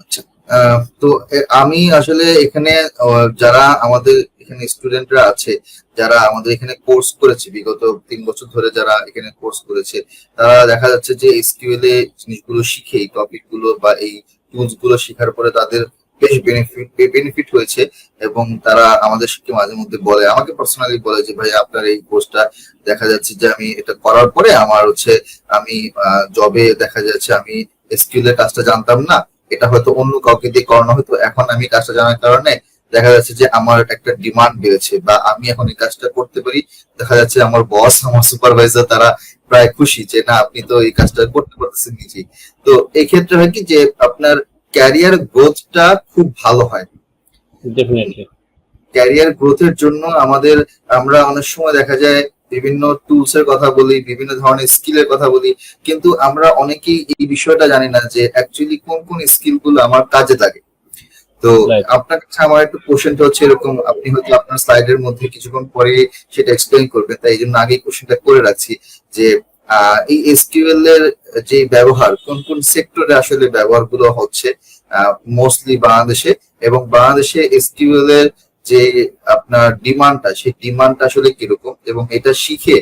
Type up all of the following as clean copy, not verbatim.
আচ্ছা। তো আমি আসলে এখানে যারা আমাদের এখানে স্টুডেন্টরা আছে, যারা আমাদের এখানে কোর্স করেছে বিগত 3 বছর ধরে, যারা এখানে কোর্স করেছে, তারা দেখা যাচ্ছে যে এসকিউএল এ জিনিসগুলো শিখে, এই টপিক গুলো বা এই টুলস গুলো শেখার পরে তাদের বেশ বেনিফিট হয়েছে। এবং তারা আমাদের সাথে মাঝে মধ্যে বলে, আমাকে পার্সোনালি বলে যে ভাই আপনার এই কোর্সটা দেখা যাচ্ছে যে আমি এটা করার পরে আমার হচ্ছে আমি জবে দেখা যাচ্ছে আমি এসকিউএল এর কাজটা জানতাম না, এটা হয়তো অন্য কাউকে দিয়ে করানো হতো, এখন আমি কাজটা জানার কারণে দেখা যাচ্ছে যে আমার একটা ডিমান্ড বেড়েছে বা আমি এখন এই কাজটা করতে পারি। দেখা যাচ্ছে আমার বস, আমার সুপারভাইজার, তারা প্রায় খুশি যে না আপনি তো এই কাজটা করতে পারতেছেন নিজেই। তো এই ক্ষেত্রে হয় কি যে আপনার ক্যারিয়ার গ্রোথটা খুব ভালো হয়। ডেফিনেটলি ক্যারিয়ার গ্রোথের জন্য আমরা অনেক সময় দেখা যায় বিভিন্ন টুলস এর কথা বলি, বিভিন্ন ধরনের স্কিলের কথা বলি, কিন্তু আমরা অনেকেই এই বিষয়টা জানি না যে অ্যাকচুয়ালি কোন কোন স্কিল গুলো আমার কাজে লাগে। তো রাইট। আপনার কাছে আমার একটু কোশ্চেনটা হচ্ছে এরকম, আপনি হয়তো আপনার স্লাইডের মধ্যে কিছুক্ষণ পরে সেটা এক্সপ্লেইন করবেন, তাই এই জন্য আগেই কোশ্চেনটা করে রাখছি যে এই এসকিউএল এর যে ব্যবহার কোন কোন সেক্টরে আসলে ব্যবহার গুলো হচ্ছে মোস্টলি বাংলাদেশে, এবং বাংলাদেশে এসকিউএল এর যে আপনার ডিমান্ডটা, সেই ডিমান্ডটা আসলে কিরকম, এবং এটা শিখে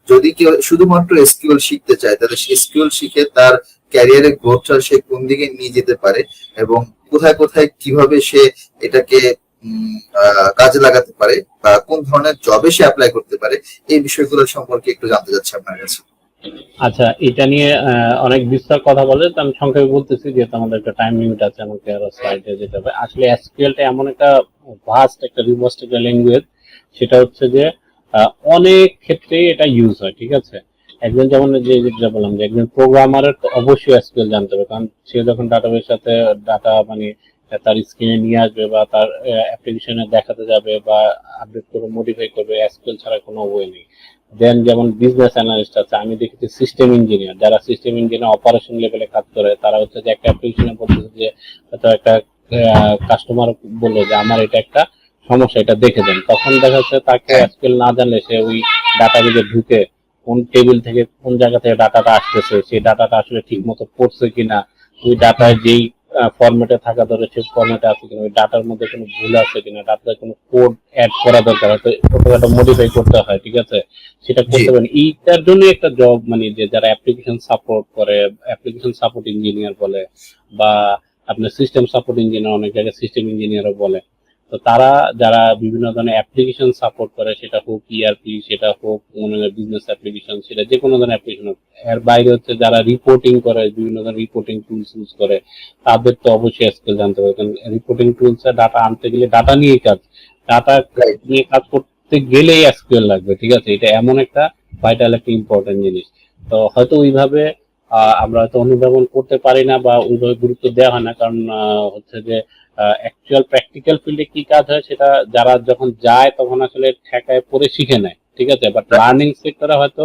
যদি কেউ শুধুমাত্র এসকিউএল শিখতে চায় তাহলে এসকিউএল শিখে তার ক্যারিয়ারের গ্রোথটা সে কোন দিকে নিয়ে যেতে পারে, এবং কোথায় কোথায় কিভাবে সে এটাকে কাজে লাগাতে পারে বা কোন ধরনের জবে সে অ্যাপ্লাই করতে পারে, এই বিষয়গুলো সম্পর্কে একটু জানতে চাচ্ছি আপনার কাছে। আচ্ছা, এটা নিয়ে অনেক বিস্তার কথা বলে, তো আমি সংক্ষেপে বলতেছি যেহেতু আমাদের একটা টাইম লিমিট আছে, আমাকে আরো স্লাইডে যেতে হবে। আসলে এসকিউএলটা এমন একটা ভাস্ট একটা রিভার্সড একটা ল্যাঙ্গুয়েজ, সেটা হচ্ছে যে অনেক ক্ষেত্রেই এটা ইউজ হয়, ঠিক আছে। একজন যেমন যেটা বললাম যে একজন প্রোগ্রামারের তো অবশ্যই এসকিউএল জানতে হবে, কারণ সে যখন ডাটাবেস সাথে ডাটা মানে তার স্ক্রিনে নিয়ে আসবে বা তার অ্যাপ্লিকেশনে দেখাতে যাবে বা আপডেট করে মডিফাই করবে, এসকিউএল ছাড়া কোনো ওয়ে নেই। দেন যেমন বিজনেস অ্যানালিস্ট আছে, আমি দেখেছি সিস্টেম ইঞ্জিনিয়ার, যারা সিস্টেম ইঞ্জিনিয়ার অপারেশন লেভেলে কাজ করে, তারা হচ্ছে যে একটা অ্যাপ্লিকেশনে বলতেছে যে হয়তো একটা কাস্টমার বললো যে আমার এটা একটা সমস্যা, এটা দেখে দেন, তখন দেখা যাচ্ছে তাকে এসকিউএল না জানলে সে ওই ডাটাবেজে ঢুকে কোন টেবিল থেকে কোন জায়গা থেকে ডাটাটা আসতেছে, সেই ডাটাটা আসলে ঠিক মতো পড়ছে কিনা, ওই ডাটায় যেই ফরম্যাটে থাকা দরকার সেই ফরম্যাটে আছে কিনা, ওই ডাটার মধ্যে কোনো ভুল আছে কিনা, ডাটায় কোনো কোড অ্যাড করা দরকার, হয়তো ছোটখাটো মডিফাই করতে হয়, ঠিক আছে, সেটা করতে পারেন। এইটার জন্য একটা জব মানে যে যারা অ্যাপ্লিকেশন সাপোর্ট করে, অ্যাপ্লিকেশন সাপোর্ট ইঞ্জিনিয়ার বলে, বা আপনার সিস্টেম সাপোর্ট ইঞ্জিনিয়ার, অনেক জায়গায় সিস্টেম ইঞ্জিনিয়ারও বলে। তো তারা যারা বিভিন্ন ধরনের অ্যাপ্লিকেশন সাপোর্ট করে, সেটা হোক ইআরপি, সেটা হোক মনে হয় বিজনেস অ্যাপ্লিকেশন, সেটা যে কোনো ধরনের অ্যাপ্লিকেশন হোক, এর বাইরে হচ্ছে যারা রিপোর্টিং করে, বিভিন্ন ধরনের রিপোর্টিং টুলস ইউজ করে, তাদের তো অবশ্যই এসকিউএল জানতে হবে, কারণ রিপোর্টিং টুলসে ডাটা আনতে গেলে ডাটা নিয়ে কাজ, ডাটা নিয়ে কাজ করতে গেলেই এসকিউএল লাগবে, ঠিক আছে। এটা এমন একটা ভাইটাল একটা ইম্পর্টেন্ট জিনিস। তো হয়তো ওইভাবে আমরা হয়তো অনুধাবন করতে পারি না বা ওইভাবে গুরুত্ব দেওয়া হয় না, কারণ হচ্ছে যে অ্যাকচুয়াল প্র্যাকটিক্যাল ফিল্ডে কি কাজ হয় সেটা যারা যখন যায় তখন আসলে ঠেকায় পড়ে শিখে নেয়, ঠিক আছে। বাট লার্নিং সেক্টরে হয়তো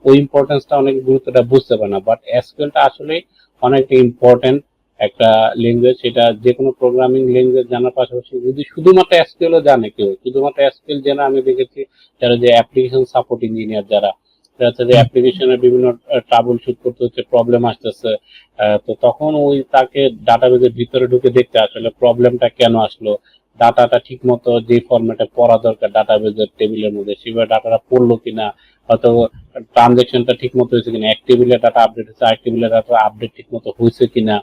ওই ইম্পর্টেন্সটা অনেক গুরুত্বটা বুঝতে পারে না। বাট এসকিউএলটা আসলে অনেকটা ইম্পর্টেন্ট একটা ল্যাঙ্গুয়েজ, সেটা যে কোনো প্রোগ্রামিং ল্যাঙ্গুয়েজ জানার পাশাপাশি যদি শুধুমাত্র এসকিউএলও জানে কেউ, শুধুমাত্র এসকিউএল জানা আমি দেখেছি যারা যে অ্যাপ্লিকেশন সাপোর্ট ইঞ্জিনিয়ার, যারা হচ্ছে যে অ্যাপ্লিকেশনের বিভিন্ন ট্রাবল শুট করতে হচ্ছে, প্রবলেম আসতেছে, তো তখন ওই তাকে ডাটাবেজের ভিতরে ঢুকে দেখতে আসলে প্রবলেমটা কেন আসলো, ডাটাটা ঠিক মতো যে ফরম্যাটে পড়া দরকার ডাটাবেজের টেবিলের মধ্যে সেভাবে ডাটাটা পড়লো কিনা, হয়তো ট্রানজেকশনটা ঠিক মতো হয়েছে কিনা, এক টেবিলে ডাটা আপডেট হচ্ছে আরেক টেবিলে ডাটা আপডেট ঠিক মতো হয়েছে কিনা,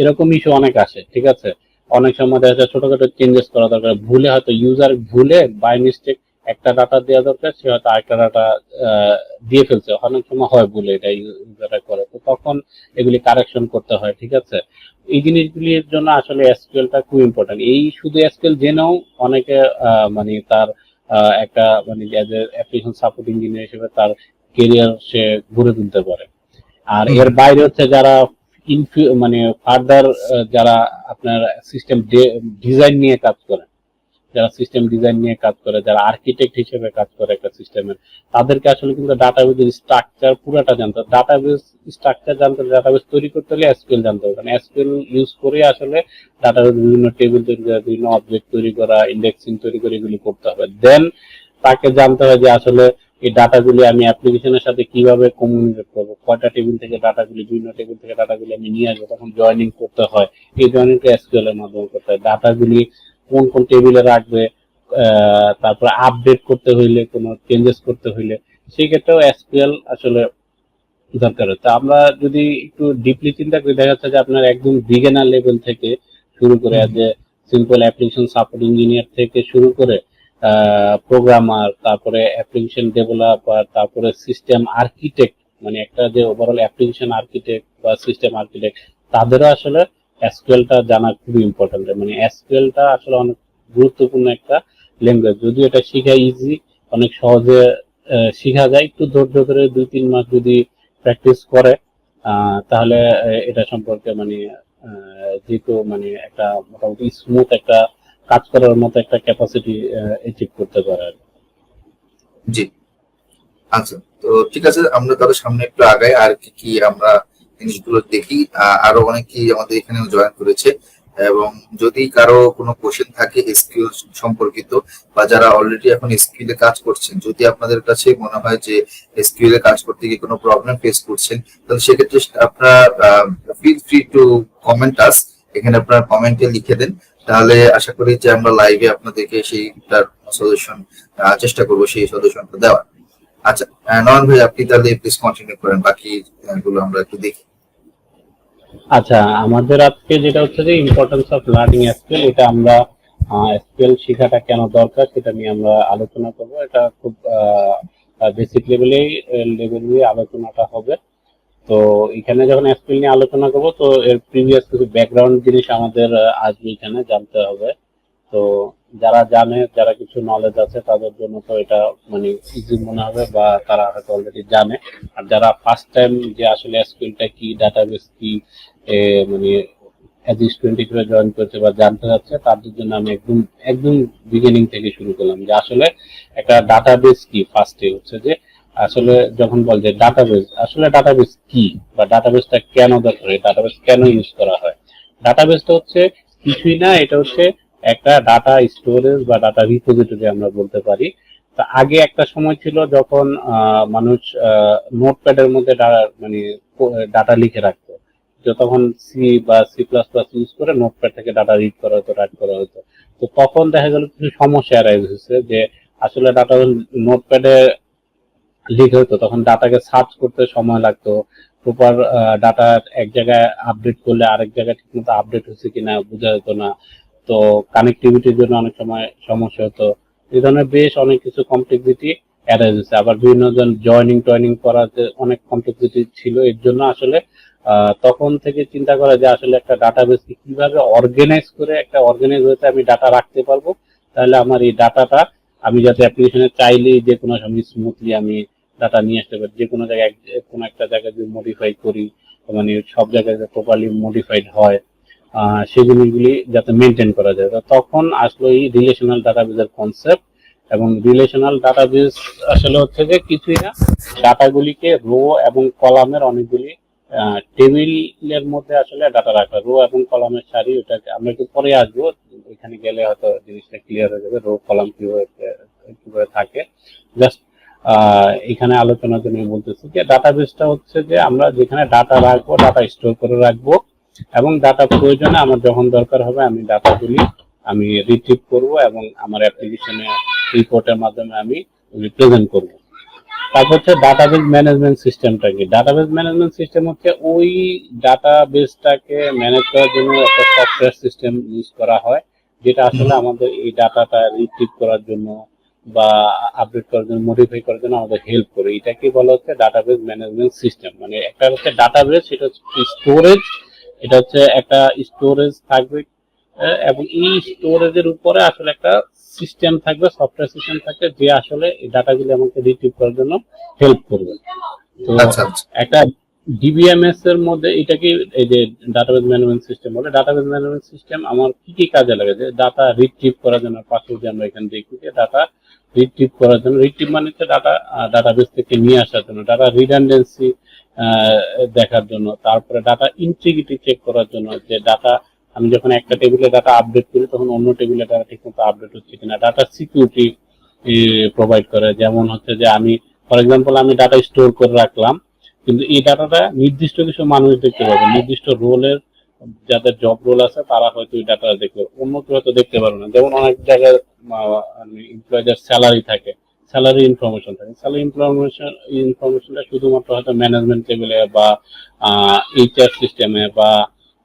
এরকম ইস্যু অনেক আসে, ঠিক আছে। অনেক সময় দেখা যায় ছোটখাটো চেঞ্জেস করা দরকার, ভুলে হয়তো ইউজার ভুলে বাই মিস্টেক একটা ডাটা দেওয়া দরকার, সে হয়তো আরেকটা ডাটা দিয়ে ফেলছে, অনেক সময় হয় ভুলে এটা ইউজাররা করে, তো তখন এগুলি কারেকশন করতে হয়, ঠিক আছে। এই জিনিসগুলির জন্য আসলে এসকিউএলটা খুব ইম্পর্টেন্ট। এই শুধু এসকিউএল জেনেও অনেকে মানে তার একটা মানে অ্যাপ্লিকেশন সাপোর্ট ইঞ্জিনিয়ার হিসেবে তার কেরিয়ার সে গড়ে তুলতে পারে। আর এর বাইরে হচ্ছে যারা মানে ফার্দার যারা আপনার সিস্টেম ডিজাইন নিয়ে কাজ করে, যারা সিস্টেম ডিজাইন নিয়ে কাজ করে, যারা আর্কিটেক্ট হিসেবে কাজ করে একটা সিস্টেমের, তাদেরকে আসলে কিন্তু ডাটাবেজের স্ট্রাকচার পুরোটা জানতে হবে। ডাটাবেজ স্ট্রাকচার জানতে হলে, ডাটাবেজ তৈরি করতে হলে এসকিউএল জানতে হবে, কারণ এসকিউএল ইউজ করে আসলে ডাটাবেজ বিভিন্ন টেবিল তৈরি করা, বিভিন্ন অবজেক্ট তৈরি করা, ইন্ডেক্সিং তৈরি করে এগুলি করতে হবে। দেন তাকে জানতে হবে যে আসলে এই ডাটাগুলি আমি অ্যাপ্লিকেশনের সাথে কিভাবে কমিউনিকেট করবো, কয়টা টেবিল থেকে ডাটাগুলি, বিভিন্ন টেবিল থেকে ডাটাগুলি আমি নিয়ে আসবো, তখন জয়েনিং করতে হয়, এই জয়েনিংটা এসকিউএল এর মাধ্যমে করতে হয়। ডাটাগুলি কোন কোন টেবিলে রাখবে, তারপরে আপডেট করতে হইলে, কোনো চেঞ্জেস করতে হইলে, সেই ক্ষেত্রেও এসকিউএল আসলে দরকার হচ্ছে। আমরা যদি একটু ডিপলি চিন্তা করি, দেখা যাচ্ছে যে আপনার একদম বিগিনার লেভেল থেকে শুরু করে, যে সিম্পল অ্যাপ্লিকেশন সাপোর্ট ইঞ্জিনিয়ার থেকে শুরু করে প্রোগ্রামার, তারপরে অ্যাপ্লিকেশন ডেভেলপার, তারপরে সিস্টেম আর্কিটেক্ট, মানে একটা যে ওভারঅল অ্যাপ্লিকেশন আর্কিটেক্ট বা সিস্টেম আর্কিটেক্ট, তাদেরও আসলে এসকিউএলটা জানা খুবই ইম্পর্টেন্ট। মানে এসকিউএলটা আসলে অনেক গুরুত্বপূর্ণ একটা ল্যাঙ্গুয়েজ, যদিও এটা শেখা ইজি, অনেক সহজে শেখা যায়। একটু ধৈর্য ধরে 2-3 মাস যদি প্র্যাকটিস করে, তাহলে এটা সম্পর্কে মানে যেহেতু মানে একটা মোটামুটি স্মুথ একটা কাজ করার মতো একটা ক্যাপাসিটি অ্যাচিভ করতে পারে আর কি। জি, আচ্ছা, তো ঠিক আছে, আমরা তাহলে সামনে একটু আগাই, আর কি কি আমরা জিনিসগুলো দেখি। আরো অনেকেই আমাদের এখানে জয়েন করেছে, এবং যদি কারো কোনো কোশ্চেন থাকে এসকিউএল সম্পর্কিত, বা যারা অলরেডি এখন এসকিউএল এ কাজ করছেন, যদি আপনাদের কাছে মনে হয় যে এসকিউএল এ কাজ করতে গিয়ে কোনো প্রবলেম ফেস করছেন, তাহলে সেক্ষেত্রে আপনারা ফিল ফ্রি টু কমেন্ট আস, এখানে আপনারা কমেন্টে লিখে দেন, তাহলে আশা করি যে আমরা লাইভে আপনাদেরকে সেইটার সলিউশন চেষ্টা করবো, সেই সলিউশনটা দেওয়ার। আচ্ছা, নয়ন ভাই, আপনি তাহলে প্লিজ কন্টিনিউ করেন, বাকি গুলো আমরা একটু দেখি। আচ্ছা, আমাদের আজকে যেটা হচ্ছে যে ইম্পর্টেন্স অফ লার্নিং এসকিউএল, এটা আমরা এসকিউএল শেখাটা কেন দরকার সেটা নিয়ে আমরা আলোচনা করব। এটা খুব বেসিক লেভেলে আলোচনাটা হবে। তো এখানে যখন এসকিউএল নিয়ে আলোচনা করব, তো এর প্রিভিয়াস কিছু ব্যাকগ্রাউন্ড জিনিস আমাদের আজকে এখানে জানতে হবে। তো যারা জানে, যারা কিছু নলেজ আছে, তাদের জন্য তো এটা মানে ইজি মনে হবে, বা তারা হয়তো অলরেডি জানে। আর যারা ফার্স্ট টাইম যে আসলে এসকিউএলটা কি, ডাটাবেস কি, মানে অ্যাজ স্টুডেন্ট হিসেবে জয়েন করছে বা জানতে যাচ্ছে, তাদের জন্য আমি একদম একদম বিগিনিং থেকে শুরু করলাম যে আসলে একটা ডাটাবেস কি। ফার্স্টে হচ্ছে যে আসলে যখন বল যে ডাটাবেস, আসলে ডাটাবেস কি বা ডাটাবেসটা কেন দরকার, ডাটাবেস কেন ইউজ করা হয়। ডাটাবেসটা হচ্ছে কিছুই না, এটা হচ্ছে একটা ডাটা স্টোরেজ বা ডাটা রিপোজিটরি আমরা বলতে পারি। তা আগে একটা সময় ছিল যখন মানুষ নোটপ্যাডের মধ্যে মানে ডাটা লিখে রাখতো, তখন সি বা C++ ইউজ করে নোটপ্যাড থেকে ডাটা রিড করা হতো, রাইট করা হতো। তো তখন দেখা গেল কিছু সমস্যা অ্যারাইজ হয়েছে, যে আসলে ডাটা নোটপ্যাডে লিখে হতো, তখন ডাটাকে সার্চ করতে সময় লাগতো, প্রপার ডাটা এক জায়গায় আপডেট করলে আরেক জায়গায় ঠিকমতো আপডেট হচ্ছে কিনা বোঝা যেত না। তো কানেক্টিভিটির জন্য অনেক সময় সমস্যা হতো। এই ধরনের বেশ অনেক কিছু কমপ্লেক্সিটি অ্যারাইজ হয়েছে। আবার বিভিন্ন জন জয়নিং করাতে অনেক কমপ্লেক্সিটি ছিল। এর জন্য আসলে তখন থেকে চিন্তা করা যে আসলে একটা ডাটাবেসকে কিভাবে অর্গানাইজ করে একটা অর্গানাইজ হতে আমি ডাটা রাখতে পারবো, তাহলে আমার এই ডাটাটা আমি যাতে অ্যাপ্লিকেশনে চাইলেই যে কোনো সময় স্মুথলি আমি ডাটা নিয়ে আসতে পারি, যে কোনো জায়গায় কোনো একটা জায়গায় যদি মডিফাই করি, মানে সব জায়গায় প্রপারলি মডিফাইড হয়, সেই জিনিসগুলি যাতে মেনটেন করা যায়। তখন আসলে এই রিলেশনাল ডাটাবেসের কনসেপ্ট। এবং রিলেশনাল ডাটাবেস আসলে হচ্ছে যে কিছুই না, ডাটাগুলিকে রো এবং কলামের অনেকগুলি টেবিলের মধ্যে আসলে ডাটা রাখা, রো এবং কলামের সারি। ওটাকে আমরা একটু পরে আসবো, এখানে গেলে হয়তো জিনিসটা ক্লিয়ার হয়ে যাবে, রো কলাম কিভাবে থাকে। জাস্ট এখানে আলোচনার জন্য বলতেছি যে ডাটাবেসটা হচ্ছে যে আমরা যেখানে ডাটা রাখবো, ডাটা স্টোর করে রাখবো, এবং ডাটা প্রয়োজনে আমার যখন দরকার হবে আমি ডাটাগুলি আমি রিট্রিভ করব এবং আমার অ্যাপ্লিকেশনে রিপোর্টের মাধ্যমে আমি প্রেজেন্ট করব। তারপর হচ্ছে ডাটাবেস ম্যানেজমেন্ট সিস্টেমটা কি। ডাটাবেস ম্যানেজমেন্ট সিস্টেম হচ্ছে ওই ডাটাবেসটাকে ম্যানেজ করার জন্য একটা সফটওয়্যার সিস্টেম ইউজ করা হয়, যেটা আসলে আমাদের এই ডাটাটা রিট্রিভ করার জন্য বা আপডেট করার জন্য, মডিফাই করার জন্য আমাদের হেল্প করে। এটাকে বলা হচ্ছে ডাটাবেস ম্যানেজমেন্ট সিস্টেম। মানে একটা হচ্ছে ডাটাবেস, সেটা হচ্ছে স্টোরেজ, এটা হচ্ছে একটা স্টোরেজ থাকবে, এবং এই স্টোরেজের উপরে আসলে একটা সিস্টেম থাকবে, সফটওয়্যার সিস্টেম থাকবে, যে আসলে এই ডাটাগুলি আমাকে রিট্রিভ করার জন্য হেল্প করবে। তো একটা ডিবিএমএস এর মধ্যে এটাকে এই যে ডাটাবেস ম্যানেজমেন্ট সিস্টেম বলে। ডাটাবেস ম্যানেজমেন্ট সিস্টেম আমার কি কি কাজে লাগে, যে ডাটা রিট্রিভ করার জন্য, পাশে যে আমরা এখানে দেখি যে ডাটা রিট্রিভ করার জন্য, রিট্রিভ মানে হচ্ছে ডাটা ডাটাবেস থেকে নিয়ে আসার জন্য, ডাটা রিডান্ডেন্সি দেখার জন্য, তারপরে ডাটা ইন্টিগ্রিটি চেক করার জন্য, যে ডাটা আমি যখন একটা টেবিলে ডাটা আপডেট করি তখন অন্য টেবিলে ডাটা ঠিকমতো আপডেট হচ্ছে কিনা, ডাটা সিকিউরিটি প্রোভাইড করে। যেমন হচ্ছে যে আমি ফর এক্সাম্পল আমি ডাটা স্টোর করে রাখলাম, কিন্তু এই ডাটাটা নির্দিষ্ট কিছু মানুষ দেখতে পাবে, নির্দিষ্ট রোলের যাদের জব রোল আছে তারা হয়তো এই ডাটা দেখবে, অন্য কেউ হয়তো দেখতে পারবে না। যেমন অনেক জায়গায় এমপ্লয়ীদের স্যালারি থাকে, স্যালারি ইনফরমেশন থাকে, স্যালারি ইনফরমেশনটা শুধুমাত্র হয়তো ম্যানেজমেন্ট লেভেলে বা এইচআর সিস্টেমে বা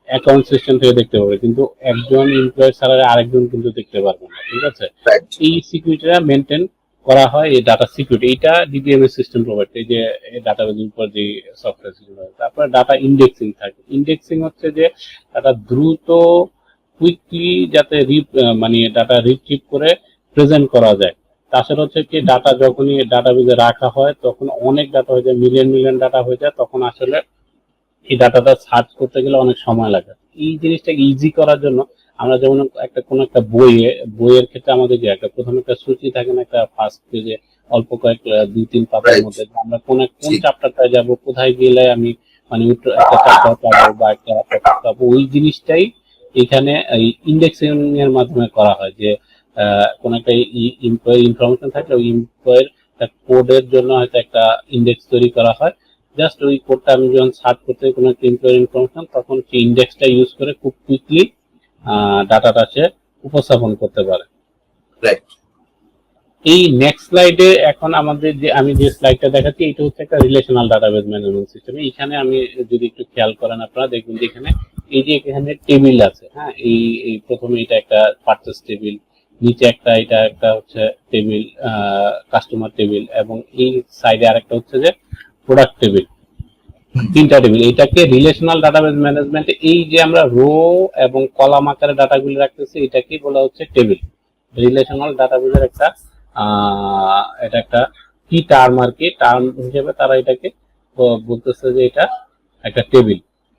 অ্যাকাউন্ট সিস্টেম থেকে দেখতে পাবে, কিন্তু একজন এমপ্লয়ের স্যালারি আরেকজন কিন্তু দেখতে পারবে না। ঠিক আছে, রাইট। এই সিকিউরিটিটা মেনটেন করা হয় এই ডাটা সিকিউরিটি, এটা ডিবিএমএস সিস্টেম প্রোভাইড, এই যে ডাটাবেজের উপর যে সফটওয়্যার সিস্টেম। তারপরে ডাটা ইন্ডেক্সিং থাকে। ইন্ডেক্সিং হচ্ছে যে ডাটা দ্রুত কুইকলি যাতে মানে ডাটা রিট্রিভ করে প্রেজেন্ট করা যায়। তাছাড়া হচ্ছে কি ডাটা যখনই ডাটাবেজে রাখা হয় তখন অনেক ডাটা হয়ে যায়, মিলিয়ন মিলিয়ন ডাটা হয়ে যায়, তখন আসলে এই ডাটাটা সার্চ করতে গেলে অনেক সময় লাগে। এই জিনিসটাকে ইজি করার জন্য আমরা যেমন কোনো একটা বইয়ের ক্ষেত্রে আমাদের যে একটা প্রথমে একটা সূচি থাকে না, একটা ফার্স্ট পেজে অল্প কয়েক 2-3 পাতার Right. মধ্যে আমরা কোন জি। চ্যাপ্টারটায় যাব, কোথায় গেলে আমি মানে একটা চ্যাপ্টার পাবো বা একটা টপিক পাবো, ওই জিনিসটাই এখানে এই ইন্ডেক্সিং এর মাধ্যমে করা হয়। যে কোন একটা এমপ্লয়ি ইনফরমেশন থাকলে ওই এমপ্লয়ের কোডের জন্য হয়তো একটা ইন্ডেক্স তৈরি করা হয়। জাস্ট ওই কোডটা আমি যখন সার্চ করতে কোনো একটা এমপ্লয়ের ইনফরমেশন, তখন সেই ইন্ডেক্সটা ইউজ করে খুব কুইকলি ডাটাটা সে উপস্থাপন করতে পারে। রাইট। এই নেক্সট স্লাইডে এখন আমাদের যে আমি যে স্লাইডটা দেখাচ্ছি এটা হচ্ছে একটা রিলেশনাল ডাটাবেজ ম্যানেজমেন্ট সিস্টেম। এখানে আমি যদি একটু খেয়াল করেন আপনারা দেখবেন যে এখানে এই যে এখানে টেবিল আছে, হ্যাঁ, এই প্রথমে এটা একটা পারচেজ টেবিল, নিচে এটা একটা হচ্ছে টেবিল কাস্টমার টেবিল, এবং এই সাইডে আরেকটা হচ্ছে যে প্রোডাক্ট টেবিল, তিনটা টেবিল। এটাকে রিলেশনাল ডাটাবেজ ম্যানেজমেন্ট, এই যে আমরা রো এবং কলাম আকারে ডাটাগুলি রাখতেছি এটাকে বলা হচ্ছে টেবিল। রিলেশনাল ডাটাবেজের একটা এটা একটা কি টার্ম আর কি, টার্ম হিসেবে তারা এটাকে বলতেছে যে এটা একটা টেবিল।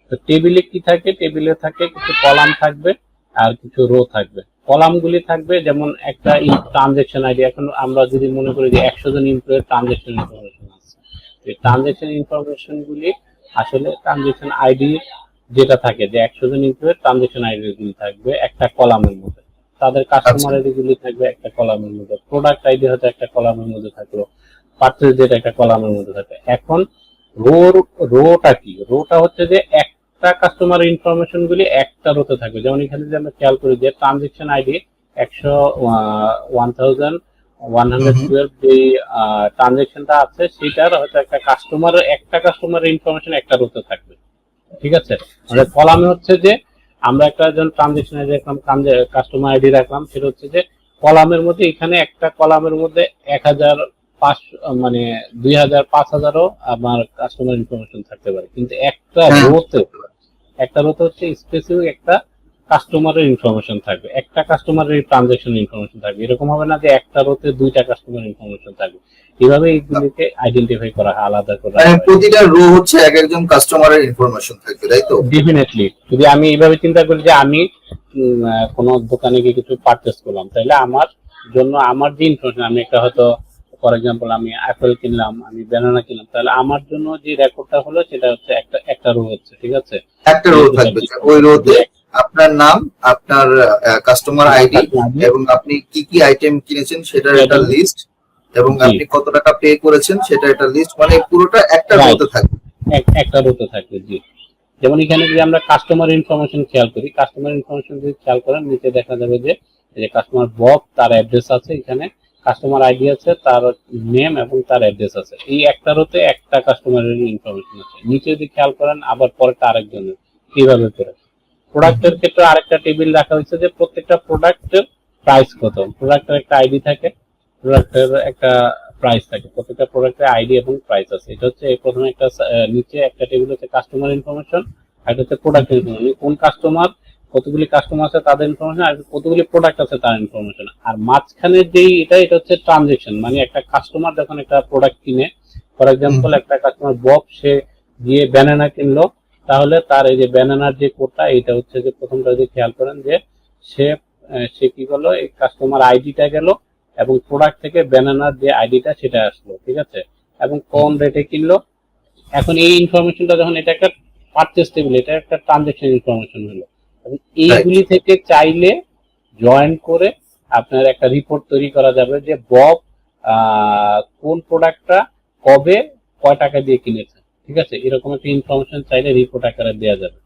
তো টেবিলে কি থাকে, টেবিলে থাকে কিছু কলাম থাকবে আর কিছু রো থাকবে। কলামগুলি থাকবে যেমন একটা ট্রানজেকশন আইডি। এখন আমরা যদি মনে করি যে 100 জন এমপ্লয়ের ট্রানজেকশন ইনফরমেশন আছে, এই ট্রানজেকশন ইনফরমেশন গুলি আসলে ট্রানজেকশন আইডি যেটা থাকে, যে 100 জন এমপ্লয়ের ট্রানজেকশন আইডি গুলি থাকবে একটা কলামের মধ্যে, তাদের কাস্টমার আইডি গুলি থাকবে একটা কলামের মধ্যে, প্রোডাক্ট আইডি হয়তো একটা কলামের মধ্যে থাকলো, পারচেজ ডেট একটা কলামের মধ্যে থাকে। এখন রোটা কি, রোটা হচ্ছে যে একটা কাস্টমার ইনফরমেশন গুলি একটা রোতে থাকবে। যেমন এখানে যদি আমরা খেয়াল করি যে ট্রানজেকশন আইডি 1112 যে ট্রানজেকশনটা আছে সেটার হয়তো একটা কাস্টমারের ইনফরমেশন একটা রোতে থাকবে। ঠিক আছে, মানে কলামে হচ্ছে যে আমরা একটা যখন ট্রানজেকশন আইডি রাখলাম, কাস্টমার আইডি রাখলাম, সেটা হচ্ছে যে কলামের মধ্যে এখানে একটা কলামের মধ্যে 1005 মানে 2000 5000ও আমার কাস্টমার ইনফরমেশন থাকতে পারে, কিন্তু একটা রোতে হচ্ছে স্পেসিফিক একটা কাস্টমারের ইনফরমেশন থাকবে, একটা কাস্টমারের ট্রানজেকশন ইনফরমেশন থাকবে। এরকম হবে না যে একটা রোতে দুইটা কাস্টমার ইনফরমেশন থাকবে। এইভাবে এইগুলিকে আইডেন্টিফাই করা হয়, আলাদা করা হয়। প্রতিটা রো হচ্ছে এক একজন কাস্টমারের ইনফরমেশন থাকবে, তাই তো? ডেফিনেটলি। যদি আমি এইভাবে চিন্তা করি যে আমি কোনো দোকানে গিয়ে কিছু পারচেস করলাম, তাহলে আমার জন্য আমার যে ইনফরমেশন, আমি একটা হয়তো ফর এক্সাম্পল আমি অ্যাপেল কিনলাম, আমি ব্যানানা কিনলাম, তাহলে আমার জন্য যে রেকর্ডটা হলো সেটা হচ্ছে একটা রো হচ্ছে। ঠিক আছে, একটা রো থাকবে, ওই রোতে আপনার নাম, আপনার কাস্টমার আইডি এবং আপনি কি কি আইটেম কিনেছেন সেটার একটা লিস্ট, এবং আপনি কত টাকা পে করেছেন সেটা একটা লিস্ট, মানে পুরোটা একটা রোতে থাকবে, একটা রোতে থাকবে। জি, যেমন এখানে যদি আমরা কাস্টমার ইনফরমেশন খেয়াল করি, কাস্টমার ইনফরমেশন যদি খেয়াল করেন নিচে দেখা যাবে যে কাস্টমার বব, তার অ্যাড্রেস আছে, এখানে কাস্টমার আইডি আছে, তার নেম এবং তার অ্যাড্রেস আছে। এই একটা রোতে একটা কাস্টমারের ইনফরমেশন আছে। নিচে যদি খেয়াল করেন আবার পরেরটা আরেকজনের, এইভাবে করে। প্রোডাক্টের ক্ষেত্রে আরেকটা টেবিল রাখা হয়েছে যে প্রত্যেকটা প্রোডাক্টের প্রাইস কত, প্রোডাক্টের একটা আইডি থাকে, প্রোডাক্টের একটা প্রাইস থাকে, প্রত্যেকটা প্রোডাক্টের আইডি এবং প্রাইস আছে। এটা হচ্ছে প্রথমে একটা নিচে একটা টেবিল হচ্ছে কাস্টমার ইনফরমেশন, আর এটা হচ্ছে প্রোডাক্ট ইনফরমেশন, কোন কাস্টমার, কতগুলি কাস্টমার আছে তাদের ইনফরমেশন, আর কতগুলি প্রোডাক্ট আছে তার ইনফরমেশন। আর মাঝখানে যেই এটা হচ্ছে ট্রানজেকশন, মানে একটা কাস্টমার যখন একটা প্রোডাক্ট কিনে, ফর এক্সাম্পল একটা কাস্টমার বব, সে গিয়ে ব্যানানা কিনলো, তাহলে তার এই যে ব্যানানার যে কোডটা, এটা হচ্ছে যে প্রথমটা যদি খেয়াল করেন যে সে কি করলো, এই কাস্টমার আইডিটা গেল এবং প্রোডাক্ট থেকে ব্যানানার যে আইডিটা সেটা আসলো। ঠিক আছে, এবং কোন রেটে কিনলো। এখন এই ইনফরমেশনটা যখন এটা একটা পারচেজ টেবিল, এটা একটা ট্রানজেকশন ইনফরমেশন হলো, এবং এইগুলি থেকে চাইলে জয়েন করে আপনার একটা রিপোর্ট তৈরি করা যাবে যে বব কোন প্রোডাক্টটা কবে কয় টাকা দিয়ে কিনেছে, ঠিক আছে, এরকম একটা ইনফরমেশন চাইলে রিপোর্ট আকারে দেওয়া যাবে।